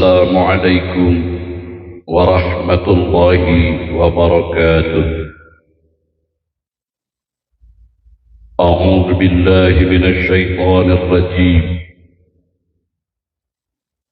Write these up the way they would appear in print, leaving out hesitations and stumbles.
السلام عليكم ورحمة الله وبركاته. أعوذ بالله من الشيطان الرجيم.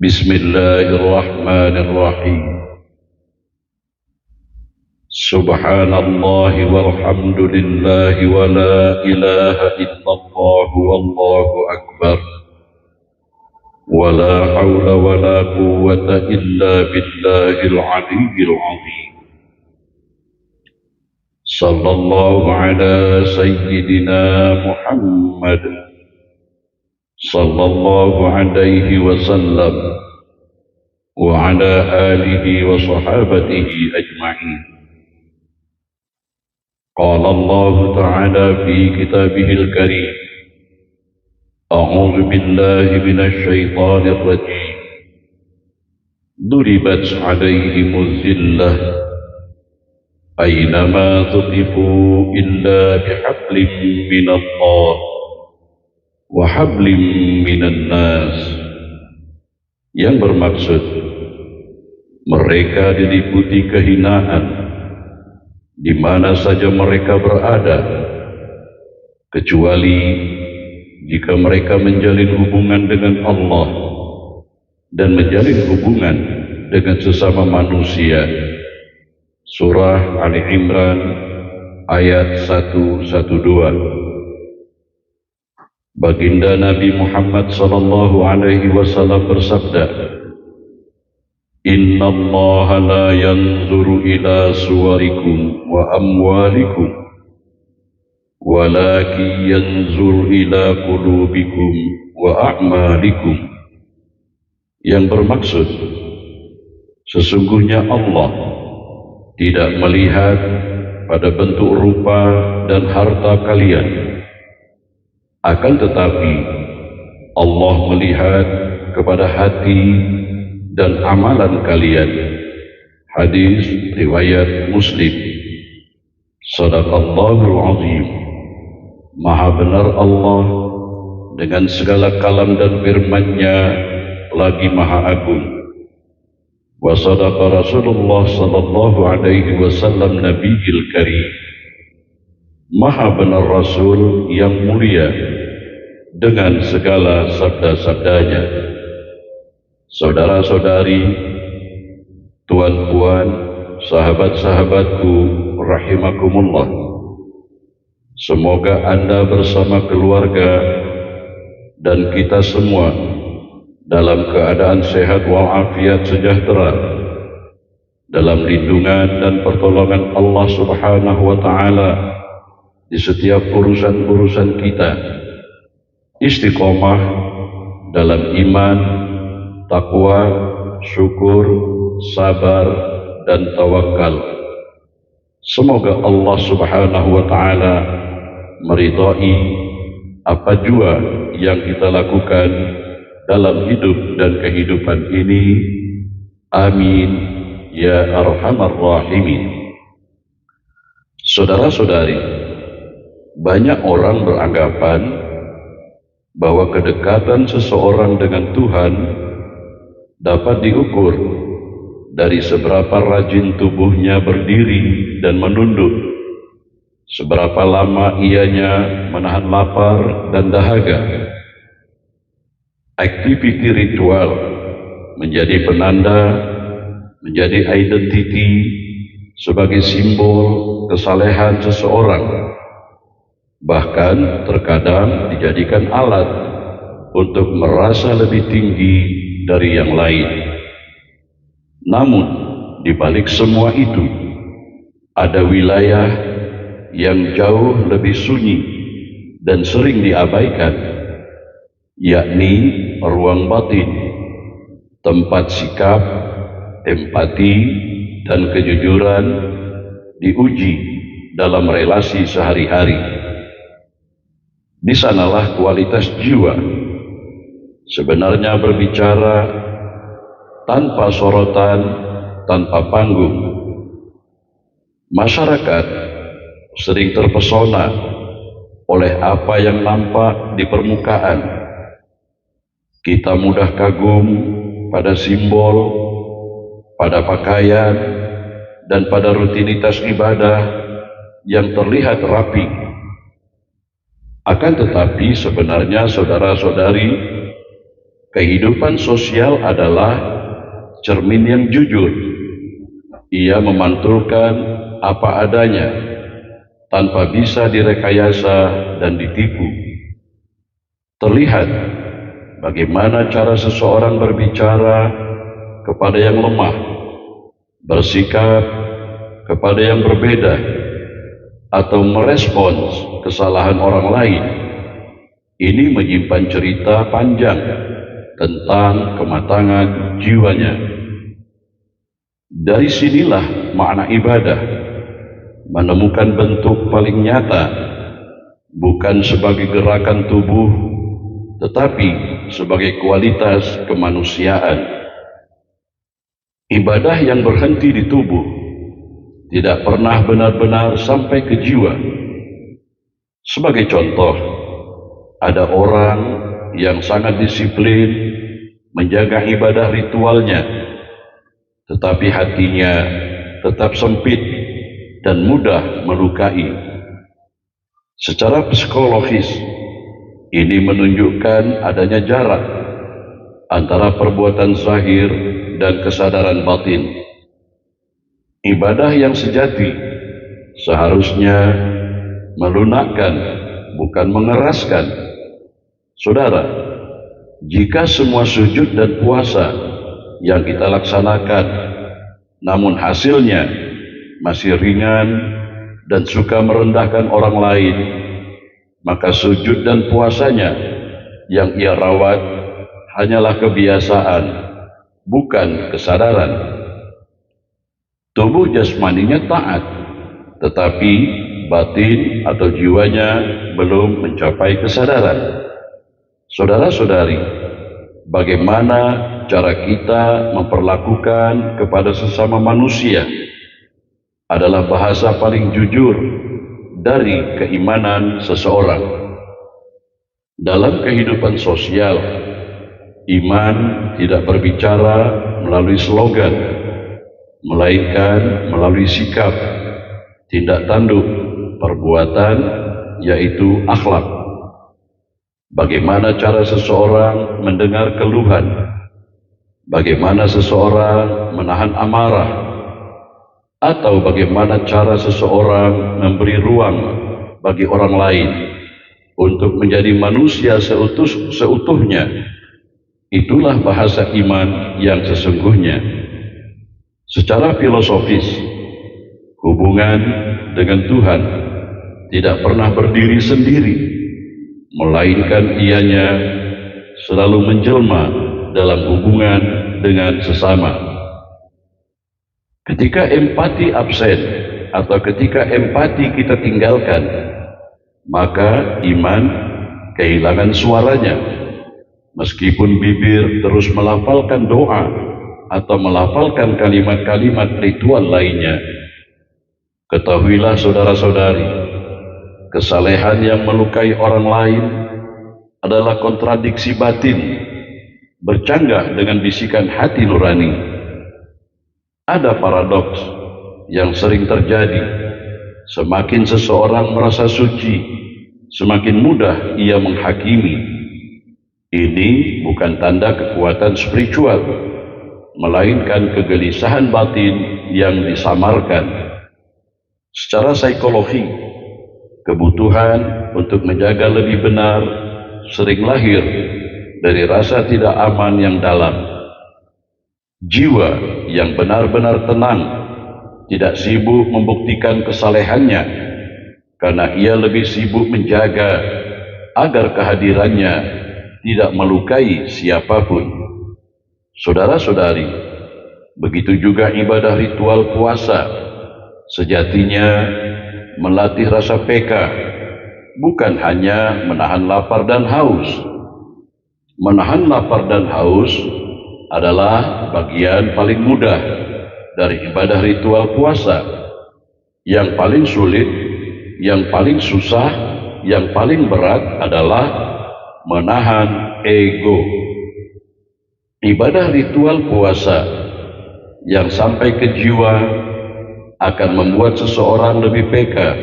بسم الله الرحمن الرحيم. سبحان الله والحمد لله ولا إله إلا الله والله أكبر، ولا حول ولا قوة إلا بالله العلي العظيم. صلى الله على سيدنا محمد صلى الله عليه وسلم وعلى آله وصحابته أجمعين. قال الله تعالى في كتابه الكريم: أعوذ بالله من الشيطان الرجيم. ضربت عليهم الذلة أينما ثقفوا إلا بحبل من الله وحبل من الناس. Yang bermaksud, mereka diliputi kehinaan di mana saja mereka berada, kecuali jika mereka menjalin hubungan dengan Allah dan menjalin hubungan dengan sesama manusia. Surah Ali Imran ayat 112. Baginda Nabi Muhammad sallallahu alaihi wasallam bersabda, Inna Allah la yanzuru ila suwarikum wa amwalikum, walakin yanzur ila qulubikum wa a'malikum. Yang bermaksud, sesungguhnya Allah tidak melihat pada bentuk rupa dan harta kalian, akan tetapi Allah melihat kepada hati dan amalan kalian. Hadis riwayat Muslim. Shadaqallahul azim. Maha benar Allah dengan segala kalam dan firman-Nya lagi maha agung. Wa sadaqa Rasulullah sallallahu alaihi wasallam nabiyil karim. Maha benar Rasul yang mulia dengan segala sabda-sabdanya. Saudara-saudari, tuan-puan, sahabat-sahabatku rahimakumullah, semoga Anda bersama keluarga dan kita semua dalam keadaan sehat walafiat sejahtera, dalam lindungan dan pertolongan Allah Subhanahu wa ta'ala di setiap urusan-urusan kita, istiqomah dalam iman, takwa, syukur, sabar, dan tawakal. Semoga Allah Subhanahu wa ta'ala meridai apa jua yang kita lakukan dalam hidup dan kehidupan ini. Amin ya arhamar rahimin. Saudara-saudari, banyak orang beranggapan bahwa kedekatan seseorang dengan Tuhan dapat diukur dari seberapa rajin tubuhnya berdiri dan menunduk, seberapa lama ianya menahan lapar dan dahaga. Aktiviti ritual menjadi penanda, menjadi identiti sebagai simbol kesalehan seseorang, bahkan terkadang dijadikan alat untuk merasa lebih tinggi dari yang lain. Namun di balik semua itu ada wilayah yang jauh lebih sunyi dan sering diabaikan, yakni ruang batin, tempat sikap, empati, dan kejujuran diuji dalam relasi sehari-hari. Di sanalah kualitas jiwa sebenarnya berbicara tanpa sorotan, tanpa panggung. Masyarakat sering terpesona oleh apa yang nampak di permukaan. Kita mudah kagum pada simbol, pada pakaian, dan pada rutinitas ibadah yang terlihat rapi. Akan tetapi sebenarnya saudara-saudari, kehidupan sosial adalah cermin yang jujur. Ia memantulkan apa adanya, tanpa bisa direkayasa dan ditipu. Terlihat bagaimana cara seseorang berbicara kepada yang lemah, bersikap kepada yang berbeda, atau merespons kesalahan orang lain. Ini menyimpan cerita panjang tentang kematangan jiwanya. Dari sinilah makna ibadah, menemukan bentuk paling nyata, bukan sebagai gerakan tubuh, tetapi sebagai kualitas kemanusiaan. Ibadah yang berhenti di tubuh tidak pernah benar-benar sampai ke jiwa. Sebagai contoh, ada orang yang sangat disiplin menjaga ibadah ritualnya, tetapi hatinya tetap sempit dan mudah melukai. Secara psikologis, ini menunjukkan adanya jarak antara perbuatan zahir dan kesadaran batin. Ibadah yang sejati seharusnya melunakkan, bukan mengeraskan. Saudara, jika semua sujud dan puasa yang kita laksanakan, namun hasilnya masih ringan dan suka merendahkan orang lain, maka sujud dan puasanya yang ia rawat hanyalah kebiasaan, bukan kesadaran. Tubuh jasmaninya taat, tetapi batin atau jiwanya belum mencapai kesadaran. Saudara-saudari, bagaimana cara kita memperlakukan kepada sesama manusia adalah bahasa paling jujur dari keimanan seseorang. Dalam kehidupan sosial, iman tidak berbicara melalui slogan, melainkan melalui sikap, tindak tanduk, perbuatan, yaitu akhlak. Bagaimana cara seseorang mendengar keluhan, bagaimana seseorang menahan amarah, atau bagaimana cara seseorang memberi ruang bagi orang lain untuk menjadi manusia seutuhnya. Itulah bahasa iman yang sesungguhnya. Secara filosofis, hubungan dengan Tuhan tidak pernah berdiri sendiri, melainkan ianya selalu menjelma dalam hubungan dengan sesama. Ketika empati absen atau ketika empati kita tinggalkan, maka iman kehilangan suaranya. Meskipun bibir terus melafalkan doa atau melafalkan kalimat-kalimat ritual lainnya, ketahuilah saudara-saudari, kesalehan yang melukai orang lain adalah kontradiksi batin, bercanggah dengan bisikan hati nurani. Ada paradoks yang sering terjadi. Semakin seseorang merasa suci, semakin mudah ia menghakimi. Ini bukan tanda kekuatan spiritual, melainkan kegelisahan batin yang disamarkan. Secara psikologi, kebutuhan untuk menjaga lebih benar sering lahir dari rasa tidak aman yang dalam. Jiwa yang benar-benar tenang tidak sibuk membuktikan kesalehannya, karena ia lebih sibuk menjaga agar kehadirannya tidak melukai siapapun. Saudara-saudari, begitu juga ibadah ritual puasa sejatinya melatih rasa peka, bukan hanya menahan lapar dan haus. Menahan lapar dan haus adalah bagian paling mudah dari ibadah ritual puasa. Yang paling sulit, yang paling susah, yang paling berat adalah menahan ego. Ibadah ritual puasa yang sampai ke jiwa akan membuat seseorang lebih peka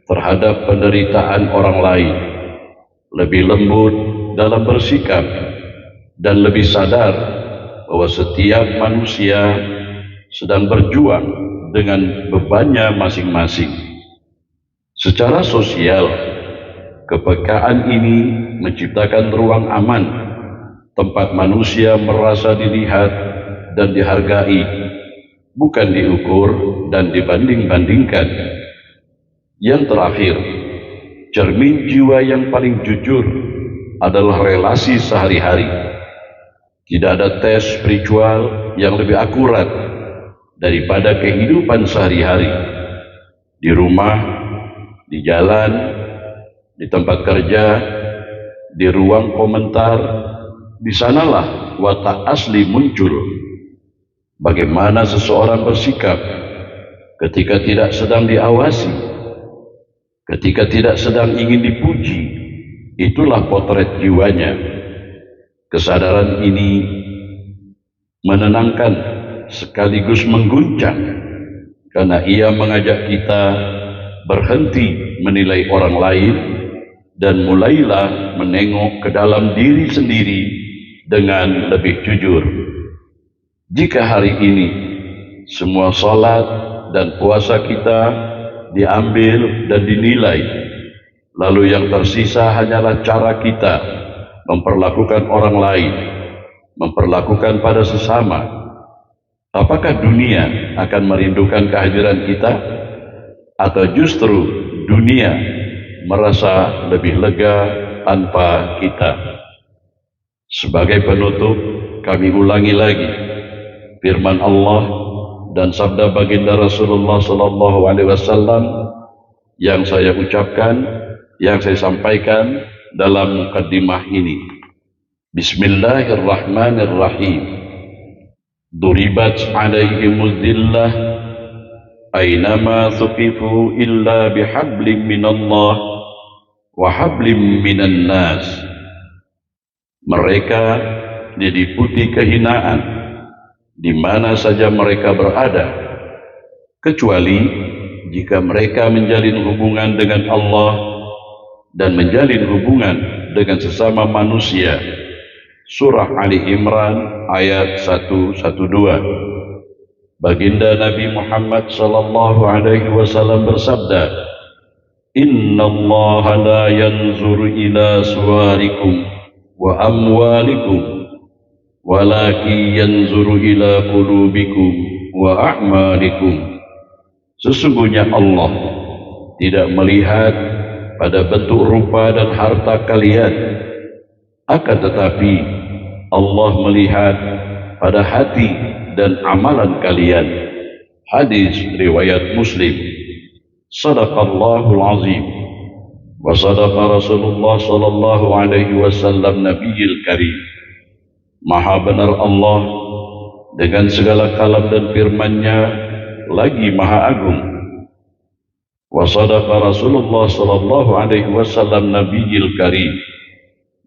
terhadap penderitaan orang lain, lebih lembut dalam bersikap, dan lebih sadar bahwa setiap manusia sedang berjuang dengan bebannya masing-masing. Secara sosial, kepekaan ini menciptakan ruang aman, tempat manusia merasa dilihat dan dihargai, bukan diukur dan dibanding-bandingkan. Yang terakhir, cermin jiwa yang paling jujur adalah relasi sehari-hari. Tidak ada tes spiritual yang lebih akurat daripada kehidupan sehari-hari. Di rumah, di jalan, di tempat kerja, di ruang komentar, di sanalah watak asli muncul. Bagaimana seseorang bersikap ketika tidak sedang diawasi, ketika tidak sedang ingin dipuji, itulah potret jiwanya. Kesadaran ini menenangkan sekaligus mengguncang, karena ia mengajak kita berhenti menilai orang lain dan mulailah menengok ke dalam diri sendiri dengan lebih jujur. Jika hari ini semua salat dan puasa kita diambil dan dinilai, lalu yang tersisa hanyalah cara kita memperlakukan orang lain, memperlakukan pada sesama, apakah dunia akan merindukan kehadiran kita? Atau justru dunia merasa lebih lega tanpa kita? Sebagai penutup, kami ulangi lagi firman Allah dan sabda baginda Rasulullah SAW yang saya ucapkan, yang saya sampaikan dalam mukaddimah ini. Bismillahirrahmanirrahim. Duribat alaihimuz zillah aynama thuqifu illa bihablim minallah wa hablim minan nas. Mereka diliputi kehinaan di mana saja mereka berada, kecuali jika mereka menjalin hubungan dengan Allah dan menjalin hubungan dengan sesama manusia. Surah Ali Imran ayat 112. Baginda Nabi Muhammad SAW bersabda, Inna Allah la yanzuru ila suwarikum wa amwalikum walakin yanzuru ila qulubikum wa a'malikum. Sesungguhnya Allah tidak melihat pada bentuk rupa dan harta kalian, akan tetapi Allah melihat pada hati dan amalan kalian. Hadis riwayat Muslim. Sadaqallahul azim wa sadaqa Rasulullah sallallahu alaihi wasallam nabiyil karim. Maha benar Allah dengan segala kalam dan firman-Nya, lagi maha agung. Wa sadaqa Rasulullah sallallahu alaihi wasallam nabiyil karim.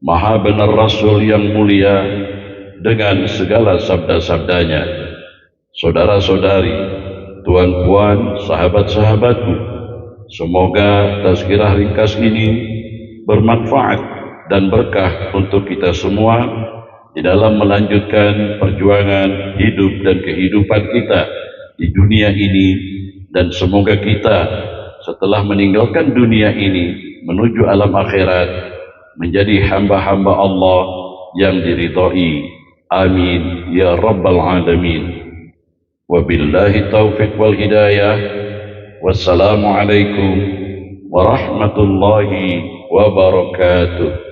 Maha benar Rasul yang mulia dengan segala sabda-sabdanya. Saudara-saudari, tuan-puan, sahabat-sahabatku, semoga tazkirah ringkas ini bermanfaat dan berkah untuk kita semua di dalam melanjutkan perjuangan hidup dan kehidupan kita di dunia ini, dan semoga kita setelah meninggalkan dunia ini menuju alam akhirat menjadi hamba-hamba Allah yang diridhai. Amin ya rabbal alamin. Wabillahi taufiq wal hidayah. Wassalamualaikum warahmatullahi wabarakatuh.